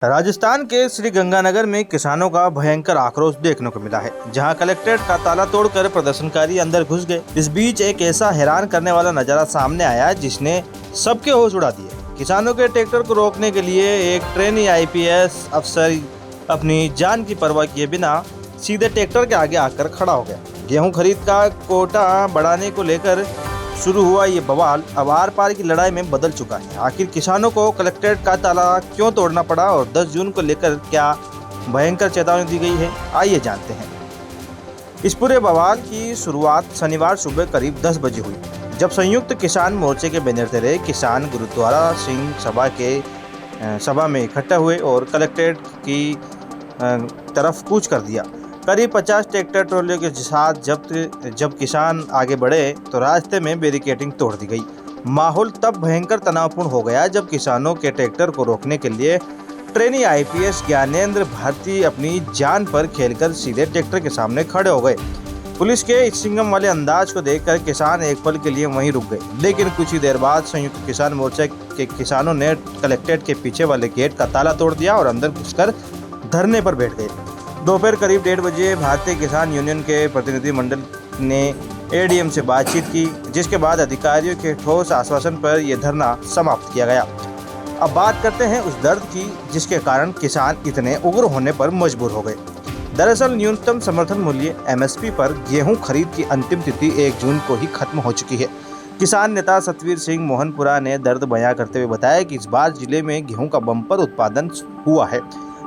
राजस्थान के श्री गंगानगर में किसानों का भयंकर आक्रोश देखने को मिला है, जहां कलेक्ट्रेट का ताला तोड़कर प्रदर्शनकारी अंदर घुस गए। इस बीच एक ऐसा हैरान करने वाला नजारा सामने आया जिसने सबके होश उड़ा दिए। किसानों के ट्रैक्टर को रोकने के लिए एक ट्रेनी आईपीएस अफसर अपनी जान की परवाह किए बिना सीधे ट्रैक्टर के आगे आकर खड़ा हो गया। गेहूं खरीद का कोटा बढ़ाने को लेकर शुरू हुआ ये बवाल अब आर पार की लड़ाई में बदल चुका है। आखिर किसानों को कलेक्ट्रेट का ताला क्यों तोड़ना पड़ा और 10 जून को लेकर क्या भयंकर चेतावनी दी गई है, आइए जानते हैं। इस पूरे बवाल की शुरुआत शनिवार सुबह करीब 10 बजे हुई, जब संयुक्त किसान मोर्चे के बैनर तले किसान गुरुद्वारा सिंह सभा में इकट्ठा हुए और कलेक्ट्रेट की तरफ कूच कर दिया। करीब 50 ट्रैक्टर ट्रॉलियों के साथ जब किसान आगे बढ़े तो रास्ते में बैरिकेडिंग तोड़ दी गई। माहौल तब भयंकर तनावपूर्ण हो गया जब किसानों के ट्रैक्टर को रोकने के लिए ट्रेनी आईपीएस ज्ञानेंद्र भारती अपनी जान पर खेलकर सीधे ट्रैक्टर के सामने खड़े हो गए। पुलिस के इस सिंघम वाले अंदाज को देखकर किसान एक पल के लिए वहीं रुक गए, लेकिन कुछ ही देर बाद संयुक्त किसान मोर्चा के किसानों ने कलेक्ट्रेट के पीछे वाले गेट का ताला तोड़ दिया और अंदर घुसकर धरने पर बैठ गए। दोपहर करीब 1:30 बजे भारतीय किसान यूनियन के प्रतिनिधि मंडल ने एडीएम से बातचीत की, जिसके बाद अधिकारियों के ठोस आश्वासन पर यह धरना समाप्त किया गया। अब बात करते हैं उस दर्द की जिसके कारण किसान इतने उग्र होने पर मजबूर हो गए। दरअसल न्यूनतम समर्थन मूल्य एमएसपी पर गेहूं खरीद की अंतिम तिथि 1 जून को ही खत्म हो चुकी है। किसान नेता सतवीर सिंह मोहनपुरा ने दर्द बयां करते हुए बताया कि इस बार जिले में गेहूं का बम्पर उत्पादन हुआ है,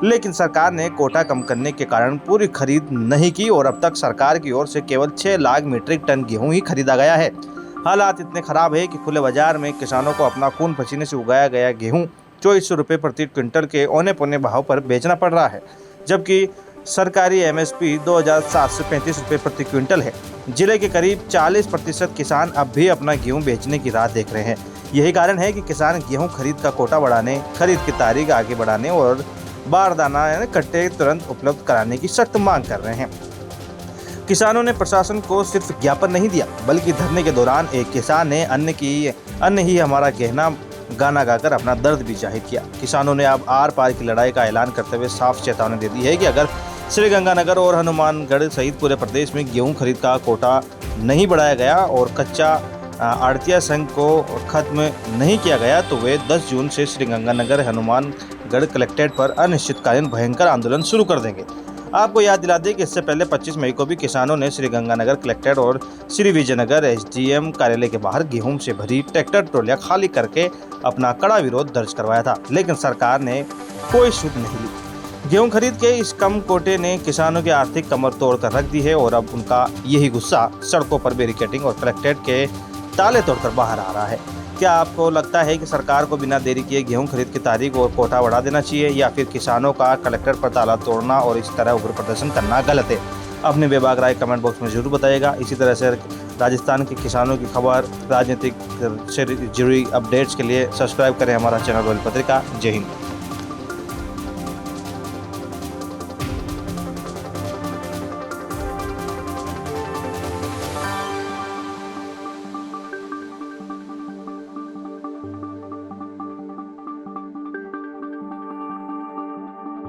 लेकिन सरकार ने कोटा कम करने के कारण पूरी खरीद नहीं की और अब तक सरकार की ओर से केवल 6 लाख मीट्रिक टन गेहूं ही खरीदा गया है। हालात इतने खराब है कि खुले बाजार में किसानों को अपना खून पसीने से उगाया गया गेहूं 2400 रुपये प्रति क्विंटल के औने पौने भाव पर बेचना पड़ रहा है, जबकि सरकारी एमएसपी 2735 रुपये प्रति क्विंटल है। जिले के करीब 40% किसान अब भी अपना गेहूं बेचने की राह देख रहे हैं। यही कारण है कि किसान गेहूं खरीद का कोटा बढ़ाने, खरीद की तारीख आगे बढ़ाने और बारदाना यानी कट्टे तुरंत उपलब्ध कराने की सख्त मांग कर रहे हैं। किसानों ने प्रशासन को सिर्फ ज्ञापन नहीं दिया, बल्कि धरने के दौरान एक किसान ने अन्न ही हमारा गहना गाना गाकर अपना दर्द भी जाहिर किया। किसानों ने अब आर पार की लड़ाई का ऐलान करते हुए साफ चेतावनी दे दी है कि अगर श्रीगंगानगर और हनुमानगढ़ सहित पूरे प्रदेश में गेहूं खरीद का कोटा नहीं बढ़ाया गया और कच्चा आड़तिया संघ को खत्म नहीं किया गया तो वे 10 जून से श्रीगंगानगर हनुमानगढ़ कलेक्ट्रेट पर अनिश्चितकालीन भयंकर आंदोलन शुरू कर देंगे। आपको याद दिला दें कि इससे पहले 25 मई को भी किसानों ने श्रीगंगानगर कलेक्ट्रेट और श्री विजयनगर एसडीएम कार्यालय के बाहर गेहूं से भरी ट्रैक्टर ट्रॉलियां खाली करके अपना कड़ा विरोध दर्ज करवाया था, लेकिन सरकार ने कोई सुध नहीं ली। गेहूं खरीद के इस कम कोटे ने किसानों की आर्थिक कमर तोड़ कर रख दी है और अब उनका यही गुस्सा सड़कों पर बैरिकेडिंग और कलेक्ट्रेट के ताले तोड़कर बाहर आ रहा है। क्या आपको लगता है कि सरकार को बिना देरी किए गेहूं खरीद की तारीख और कोटा बढ़ा देना चाहिए, या फिर किसानों का कलेक्टर पर ताला तोड़ना और इस तरह उग्र प्रदर्शन करना गलत है? अपने बेबाक राय कमेंट बॉक्स में जरूर बताइएगा। इसी तरह से राजस्थान के किसानों की खबर, राजनीतिक से जुड़ी अपडेट्स के लिए सब्सक्राइब करें हमारा चैनल रॉयल पत्रिका। जय हिंद।